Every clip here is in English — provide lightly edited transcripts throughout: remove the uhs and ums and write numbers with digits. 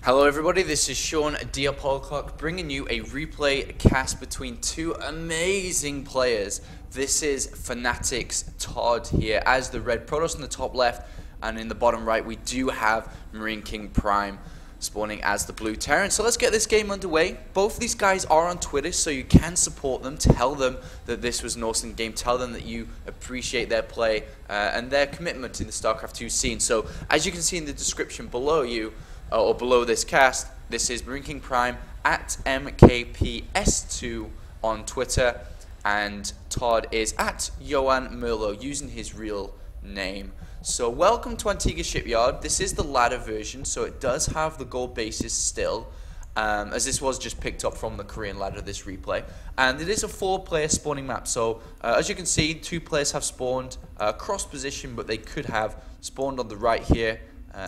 Hello everybody, this is Sean Diapolcock bringing you a replay cast between two amazing players. This is FnaticToD here as the red Protoss in the top left, and in the bottom right we do have MarineKingPrime spawning as the blue Terran. So let's get this game underway. Both of these guys are on Twitter, so you can support them, tell them that this was an awesome game, tell them that you appreciate their play and their commitment in the StarCraft 2 scene. So as you can see in the description below you, or below this cast, this is MarineKingPrime at MKPS2 on Twitter, and Todd is at Johan Merlo using his real name. So welcome to Antigua Shipyard. This is the ladder version, so it does have the gold bases still, as this was just picked up from the Korean ladder, this replay. And it is a 4-player spawning map, so as you can see, 2 players have spawned cross position, but they could have spawned on the right here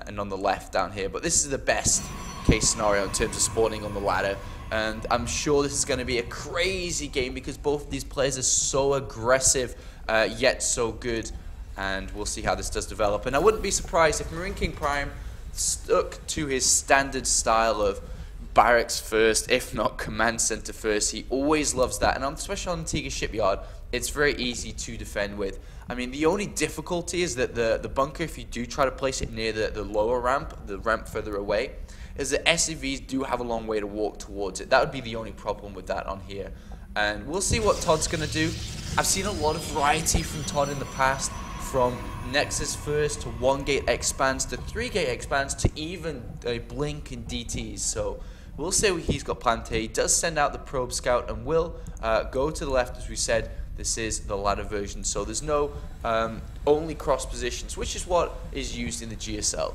and on the left down here. But this is the best case scenario in terms of spawning on the ladder, and I'm sure this is going to be a crazy game because both of these players are so aggressive yet so good, and we'll see how this does develop. And I wouldn't be surprised if MarineKingPrime stuck to his standard style of barracks first, if not command center first. He always loves that, and especially on Antigua Shipyard, it's very easy to defend with. I mean, the only difficulty is that the bunker, if you do try to place it near the lower ramp, the ramp further away, is that SCVs do have a long way to walk towards it. That would be the only problem with that on here. And we'll see what Todd's going to do. I've seen a lot of variety from Todd in the past, from Nexus first to 1-gate expands to 3-gate expands to even a blink and DTs. So we'll see what he's got planned here. He does send out the probe scout and will go to the left, as we said. This is the ladder version, so there's no only cross positions, which is what is used in the GSL.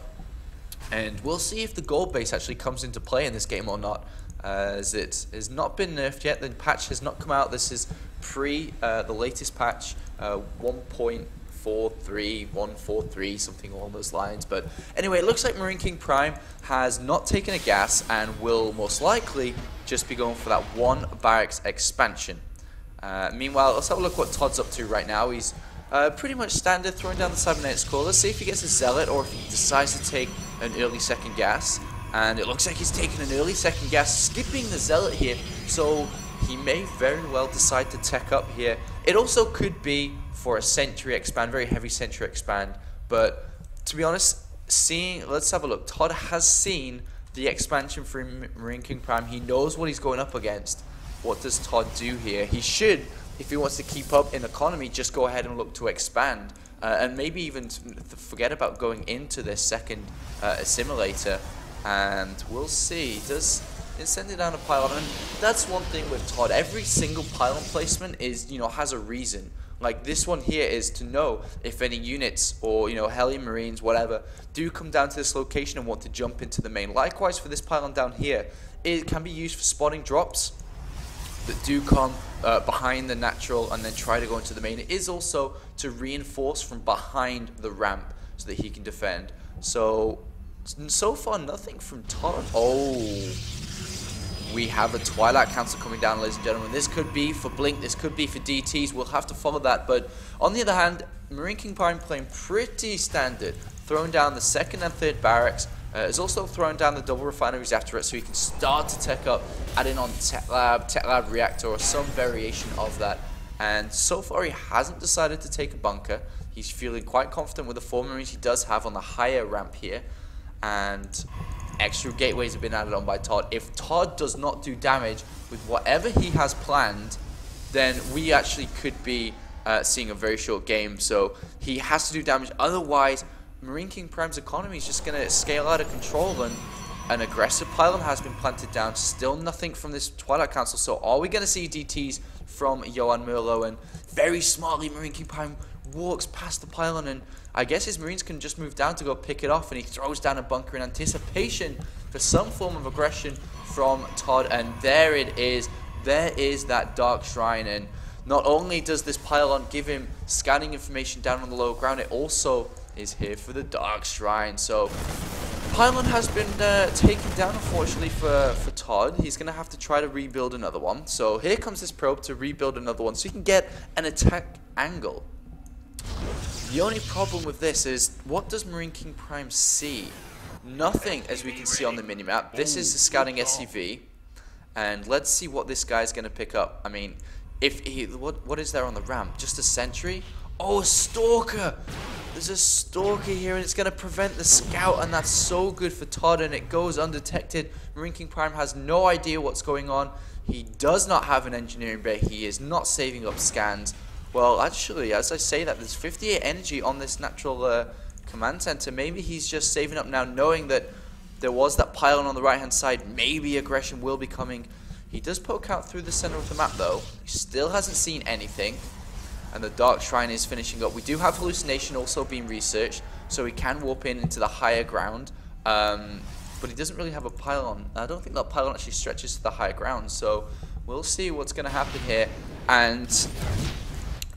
And we'll see if the gold base actually comes into play in this game or not, as it has not been nerfed yet. The patch has not come out. This is pre the latest patch, 1.43, something along those lines. But anyway, it looks like MarineKingPrime has not taken a gas and will most likely just be going for that 1 barracks expansion. Meanwhile, let's have a look what Todd's up to right now. He's pretty much standard, throwing down the cybernetics core. Let's see if he gets a zealot or if he decides to take an early second gas. And it looks like he's taking an early second gas, skipping the zealot here. So he may very well decide to tech up here. It also could be for a sentry expand, very heavy sentry expand. But to be honest, let's have a look. Todd has seen the expansion for MarineKingPrime. He knows what he's going up against. What does Todd do here? He should, if he wants to keep up in economy, just go ahead and look to expand. And maybe even forget about going into this second assimilator. And we'll see. Does it send it down a pylon? And that's one thing with Todd. Every single pylon placement is, has a reason. Like this one here is to know if any units or, heli marines, whatever, do come down to this location and want to jump into the main. Likewise for this pylon down here, it can be used for spotting drops that do come behind the natural and then try to go into the main. It is also to reinforce from behind the ramp so that he can defend. So far nothing from Todd. Oh, we have a Twilight Council coming down, ladies and gentlemen. This could be for Blink, this could be for DTs. We'll have to follow that. But on the other hand, MarineKingPrime playing pretty standard, throwing down the 2nd and 3rd barracks. Is also throwing down the double refineries after it, so he can start to tech up, adding on tech lab reactor, or some variation of that. And so far he hasn't decided to take a bunker. He's feeling quite confident with the 4 marines he does have on the higher ramp here, and extra gateways have been added on by Todd. If Todd does not do damage with whatever he has planned, then we actually could be seeing a very short game. So he has to do damage, otherwise MarineKingPrime's economy is just going to scale out of control, and an aggressive pylon has been planted down. Still nothing from this Twilight Council. So are we going to see DTs from Johan Merlo? And very smartly, MarineKingPrime walks past the pylon, and I guess his marines can just move down to go pick it off, and he throws down a bunker in anticipation for some form of aggression from Todd. And there it is. There is that Dark Shrine, and not only does this pylon give him scanning information down on the lower ground, it also is here for the Dark Shrine. So pylon has been taken down, unfortunately, for Todd. He's going to have to try to rebuild another one. So here comes this probe to rebuild another one so he can get an attack angle. The only problem with this is, what does MarineKingPrime see? Nothing, as we can see on the minimap. This is the scouting SCV, and let's see what this guy's going to pick up. I mean, if he, what is there on the ramp? Just a sentry? Oh, a stalker! There's a stalker here, and it's going to prevent the scout, and that's so good for Todd, and it goes undetected. MarineKingPrime has no idea what's going on. He does not have an engineering bay. He is not saving up scans. Well, actually, as I say that, there's 58 energy on this natural command center. Maybe he's just saving up now, knowing that there was that pylon on the right-hand side. Maybe aggression will be coming. He does poke out through the center of the map, though. He still hasn't seen anything. And the Dark Shrine is finishing up. We do have Hallucination also being researched, so he can warp in into the higher ground. But he doesn't really have a pylon. I don't think that pylon actually stretches to the higher ground, so we'll see what's going to happen here. And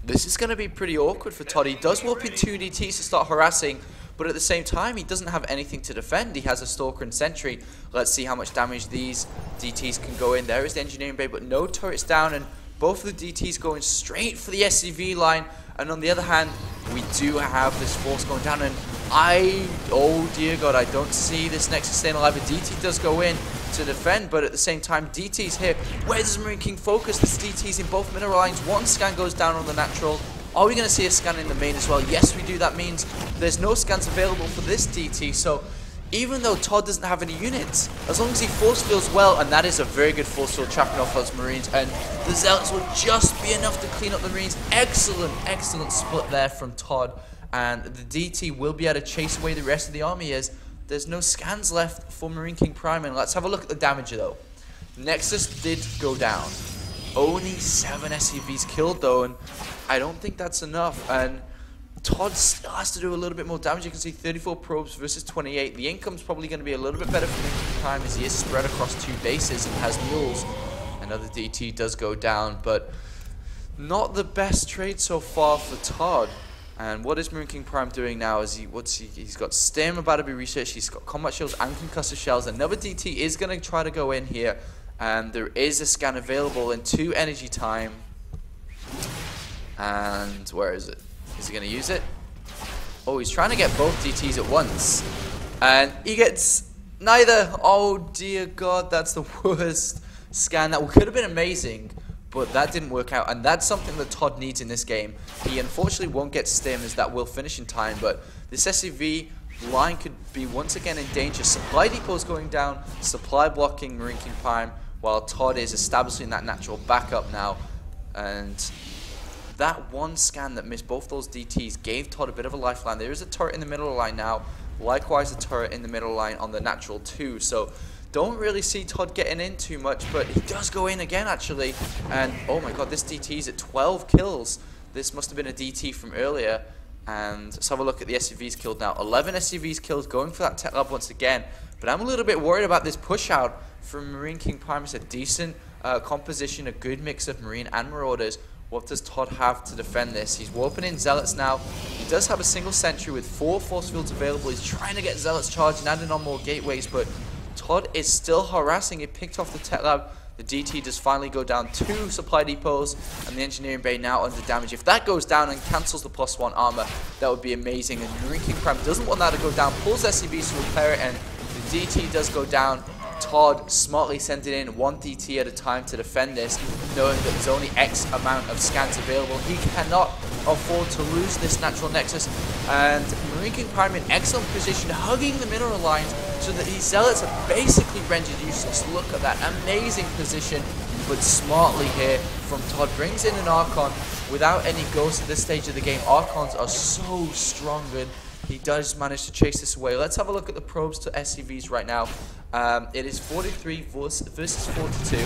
this is going to be pretty awkward for Todd. He does warp in 2 DTs to start harassing, but at the same time, he doesn't have anything to defend. He has a Stalker and Sentry. Let's see how much damage these DTs can go in. There is the Engineering Bay, but no turrets down, and both of the DTs going straight for the SCV line. And on the other hand, we do have this force going down, and oh dear God, I don't see this Nexus staying alive. A DT does go in to defend, but at the same time, DT's here. Where does Marine King focus? This DT's in both middle lines. One scan goes down on the natural. Are we going to see a scan in the main as well? Yes, we do. That means there's no scans available for this DT, so even though Todd doesn't have any units, as long as he force fields well, and that is a very good force field trapping off those Marines, and the Zealots will just be enough to clean up the Marines. Excellent, excellent split there from Todd, and the DT will be able to chase away the rest of the army as there's no scans left for MarineKingPrime. And let's have a look at the damage though. Nexus did go down. Only 7 SCVs killed though, and I don't think that's enough, and Todd still has to do a little bit more damage. You can see 34 probes versus 28. The income's probably going to be a little bit better for MarineKingPrime as he is spread across 2 bases and has mules. Another DT does go down, but not the best trade so far for Todd. And what is MarineKingPrime doing now? Is he's got Stim about to be researched. He's got combat shields and concussive shells. Another DT is going to try to go in here, and there is a scan available in 2 energy time. And where is it? Is he going to use it? Oh, he's trying to get both DTs at once. And he gets neither. Oh, dear God. That's the worst scan. That could have been amazing, but that didn't work out. And that's something that Todd needs in this game. He unfortunately won't get Stim, as that will finish in time. But this SCV line could be once again in danger. Supply depots going down. Supply blocking MarineKingPrime, while Todd is establishing that natural backup now. And that one scan that missed both those DTs gave Todd a bit of a lifeline. There is a turret in the middle of the line now. Likewise, a turret in the middle line on the natural too. So don't really see Todd getting in too much, but he does go in again actually. And oh my God, this DT's at 12 kills. This must have been a DT from earlier. And let's have a look at the SCVs killed now. 11 SCVs killed, going for that tech lab once again. But I'm a little bit worried about this push out from MarineKingPrime. It's a decent composition, a good mix of Marine and Marauders. What does Todd have to defend this? He's warping in Zealots now. He does have a single sentry with 4 force fields available. He's trying to get Zealots charged and adding on more gateways, but Todd is still harassing. He picked off the tech lab. The DT does finally go down 2 supply depots, and the engineering bay now under damage. If that goes down and cancels the +1 armor, that would be amazing. And MarineKingPrime doesn't want that to go down, pulls SCVs to repair it, and the DT does go down. Todd smartly sending in 1 DT at a time to defend this, knowing that there's only X amount of scans available. He cannot afford to lose this natural nexus, and MarineKingPrime in excellent position, hugging the mineral lines so that these Zealots are basically rendered useless. Look at that amazing position, but smartly here from Todd. Brings in an Archon without any ghosts at this stage of the game. Archons are so strong, and he does manage to chase this away. Let's have a look at the probes to SCVs right now. It is 43 versus 42.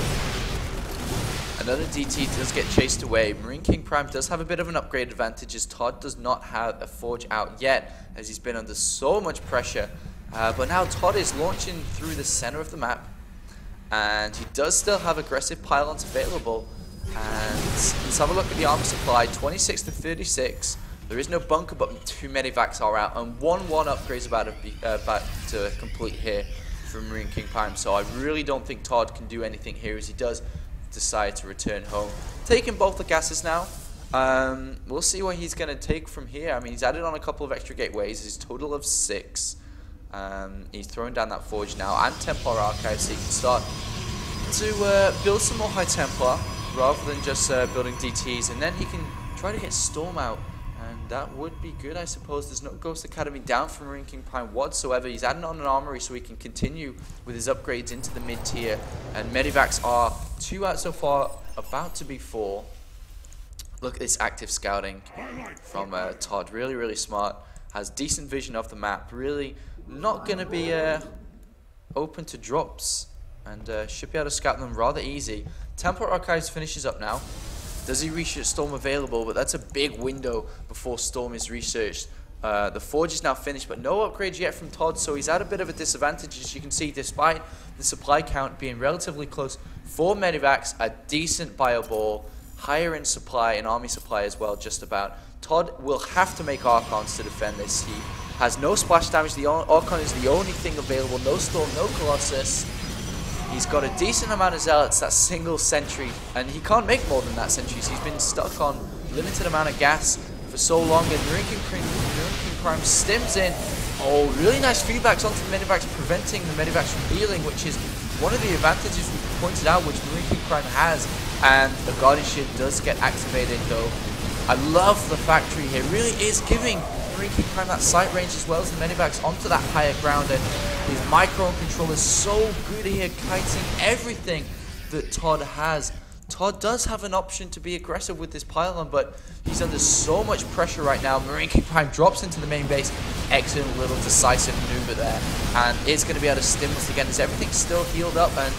Another DT does get chased away. MarineKingPrime does have a bit of an upgrade advantage, as Todd does not have a Forge out yet, as he's been under so much pressure. But now Todd is launching through the center of the map, and he does still have aggressive pylons available. And let's have a look at the armor supply. 26 to 36. There is no bunker, but 2 medivacs are out, and 1-1 upgrades about to complete here from MarineKingPrime. So I really don't think Todd can do anything here, as he does decide to return home. Taking both the gases now. We'll see what he's going to take from here. I mean, he's added on a couple of extra gateways. His total of 6. He's throwing down that Forge now and Templar Archive, so he can start to build some more High Templar rather than just building DTs, and then he can try to get Storm out, and that would be good, I suppose. There's no Ghost Academy down from MarineKingPrime whatsoever. He's adding on an armory so he can continue with his upgrades into the mid tier, and Medivacs are 2 out so far, about to be 4. Look at this active scouting from Todd, really, really smart. Has decent vision of the map, really not going to be open to drops, and should be able to scout them rather easy. Templar Archives finishes up now. Does he research Storm available? But that's a big window before Storm is researched. The Forge is now finished, but no upgrades yet from Todd, so he's at a bit of a disadvantage, as you can see, despite the supply count being relatively close. 4 Medivacs, a decent bio ball, higher in supply and army supply as well, just about. Todd will have to make Archons to defend this. He has no splash damage. The Archon is the only thing available. No Storm, no Colossus. He's got a decent amount of Zealots, that single sentry, and he can't make more than that sentries. He's been stuck on limited amount of gas for so long, and MarineKingPrime stims in. Oh, really nice feedbacks onto the Medivacs, preventing the Medivacs from healing, which is one of the advantages we pointed out, which MarineKingPrime has. And the Guardianship does get activated, though. I love the factory here. Really is giving MarineKingPrime that sight range as well as the Medivacs onto that higher ground, and his micro control is so good here, kiting everything that Todd has. Todd does have an option to be aggressive with this pylon, but he's under so much pressure right now. MarineKingPrime drops into the main base. Excellent little decisive maneuver there, and is going to be able to stimulus again. Is everything still healed up and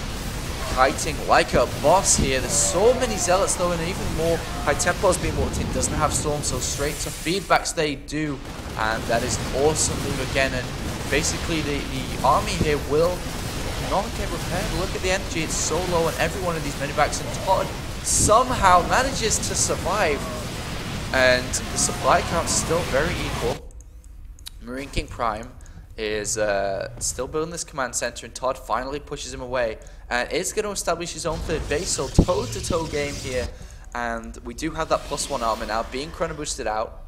kiting like a boss here? There's so many Zealots though, and even more High Templars being walked in. Doesn't have Storm, so straight to feedbacks they do, and that is an awesome move again. And basically the army here will not get repaired. Look at the energy, it's so low on every one of these Medivacs, and Todd somehow manages to survive, and the supply count's still very equal. MarineKingPrime is still building this command center, and Todd finally pushes him away and is going to establish his own third base. So toe-to-toe game here, and we do have that +1 armor now being chrono boosted out,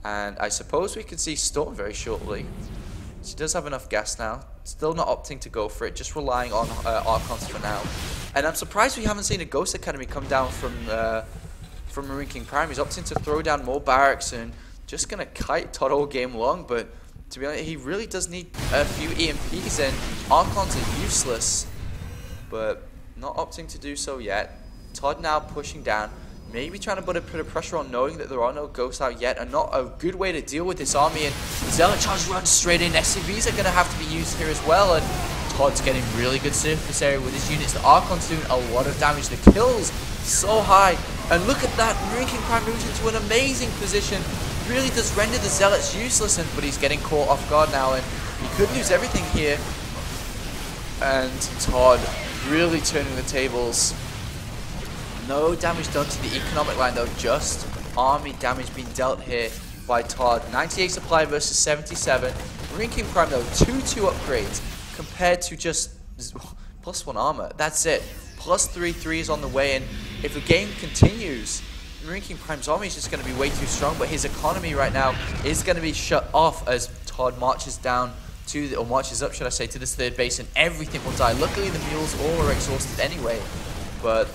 and I suppose we can see Storm very shortly. She does have enough gas now, still not opting to go for it, just relying on Archons for now. And I'm surprised we haven't seen a Ghost Academy come down from MarineKingPrime. He's opting to throw down more barracks and just going to kite Todd all game long, but to be honest, he really does need a few EMPs, and Archons are useless, but not opting to do so yet. Todd now pushing down, maybe trying to put a bit of pressure on, knowing that there are no ghosts out yet, and not a good way to deal with this army. And Zealot charge runs straight in. SCVs are going to have to be used here as well, and Todd's getting really good surface area with his units. The Archon's doing a lot of damage. The kills so high, and look at that. MarineKingPrime moves into an amazing position. Really does render the Zealots useless, but he's getting caught off guard now, and he could lose everything here. And Todd really turning the tables. No damage done to the economic line though, just army damage being dealt here by Todd. 98 supply versus 77. MarineKingPrime though, 2-2 upgrades compared to just +1 armor. That's it. +3 is on the way, and if the game continues, MarineKingPrime's army is just going to be way too strong, but his economy right now is going to be shut off as Todd marches down to, or marches up, should I say, to this third base, and everything will die. Luckily, the mules all are exhausted anyway, but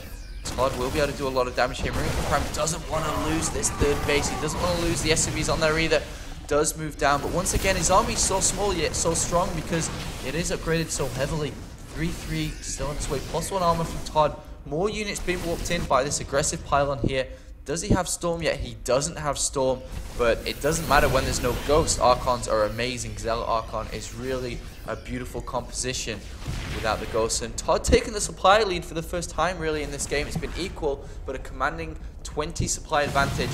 Todd will be able to do a lot of damage here. MarineKingPrime doesn't want to lose this third base. He doesn't want to lose the SCVs on there either. Does move down, but once again, his army is so small yet so strong because it is upgraded so heavily. 3-3 still on its way. +1 armor from Todd. More units being warped in by this aggressive pylon here. Does he have Storm yet? He doesn't have Storm, but it doesn't matter when there's no Ghost. Archons are amazing. Zealot Archon is really a beautiful composition without the Ghost. And Todd taking the supply lead for the first time really in this game. It's been equal, but a commanding 20 supply advantage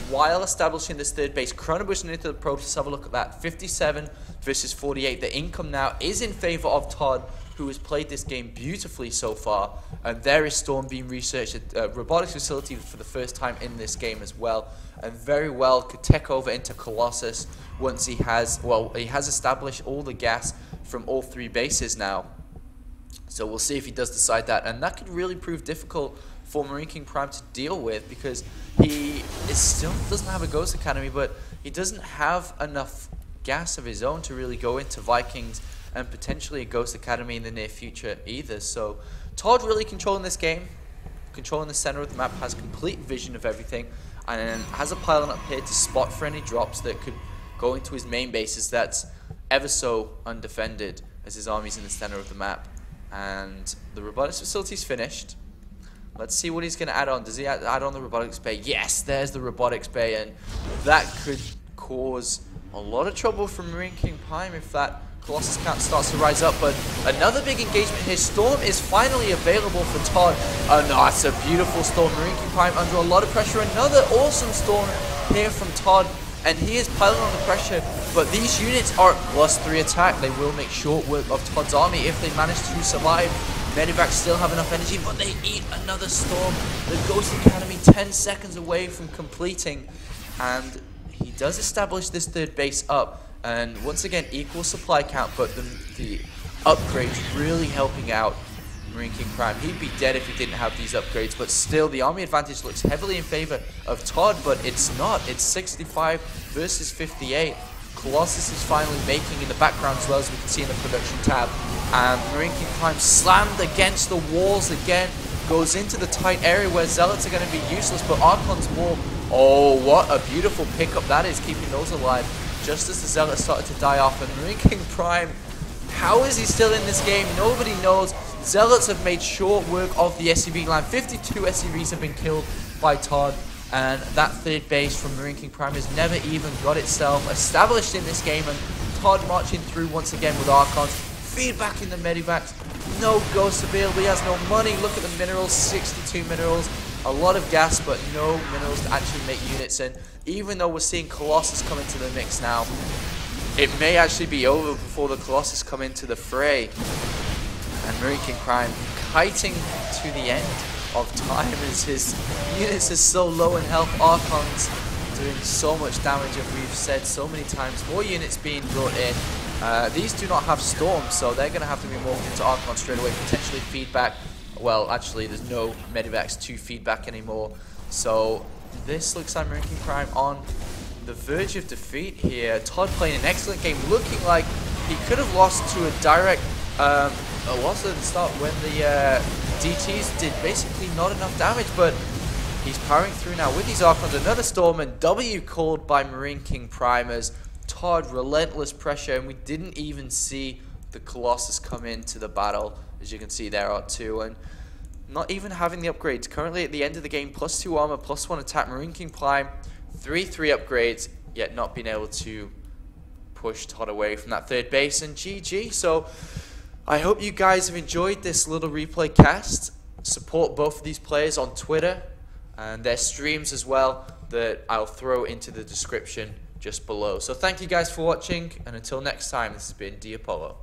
while establishing this third base. Chrono boosting into the probes. Let's have a look at that. 57 versus 48. The income now is in favor of Todd, who has played this game beautifully so far. And there is Storm being researched at Robotics Facility for the first time in this game as well. And very well could take over into Colossus once he has, well, he has established all the gas from all 3 bases now. So we'll see if he does decide that. And that could really prove difficult for MarineKingPrime to deal with, because he still doesn't have a Ghost Academy, but he doesn't have enough gas of his own to really go into Vikings and potentially a Ghost Academy in the near future either. So Todd really controlling this game, controlling the center of the map, has complete vision of everything, and has a pylon up here to spot for any drops that could go into his main bases that's ever so undefended as his army's in the center of the map. And the robotics facility's finished. Let's see what he's going to add on. Does he add on the robotics bay? Yes, there's the robotics bay, and that could cause a lot of trouble for MarineKingPrime if that Colossus count starts to rise up. But another big engagement here. Storm is finally available for Todd. Oh no, it's a beautiful Storm. MarineKingPrime under a lot of pressure. Another awesome Storm here from Todd, and he is piling on the pressure. But these units are +3 attack. They will make short work of Todd's army if they manage to survive. Medivacs still have enough energy, but they eat another Storm. The Ghost Academy 10 seconds away from completing, and he does establish this third base up. And once again, equal supply count, but the upgrades really helping out MarineKingPrime. He'd be dead if he didn't have these upgrades, but still the army advantage looks heavily in favor of Todd, but it's not. It's 65 versus 58. Colossus is finally making in the background as well, as we can see in the production tab. And MarineKingPrime slammed against the walls again, goes into the tight area where Zealots are going to be useless, but Archon's wall, oh, what a beautiful pickup that is, keeping those alive just as the Zealots started to die off. And MarineKingPrime, how is he still in this game? Nobody knows. Zealots have made short work of the SCV line. 52 SCVs have been killed by Todd, and that third base from MarineKingPrime has never even got itself established in this game. And Todd marching through once again with Archons. Feedback in the Medivacs. No ghosts available. He has no money. Look at the minerals. 62 minerals. A lot of gas, but no minerals to actually make units. And even though we're seeing Colossus come into the mix now, it may actually be over before the Colossus come into the fray. And MarineKingPrime kiting to the end of time as his units are so low in health. Archons doing so much damage, as we've said so many times. More units being brought in. These do not have Storms, so they're going to have to be morphed into Archon straight away, potentially feedback. Well, actually, there's no Medivacs to feedback anymore. So this looks like MarineKingPrime on the verge of defeat here. Todd playing an excellent game, looking like he could have lost to a direct loss at the start when the DTs did basically not enough damage, but he's powering through now with these Archons. Another Storm, and W called by MarineKingPrime as Todd, relentless pressure, and we didn't even see the Colossus come into the battle. As you can see, there are two, and not even having the upgrades. Currently at the end of the game, +2 armor, +1 attack. MarineKingPrime, 3 upgrades, yet not being able to push Todd away from that third base, and GG. So I hope you guys have enjoyed this little replay cast. Support both of these players on Twitter and their streams as well, that I'll throw into the description just below. So thank you guys for watching, and until next time, this has been D'Apollo.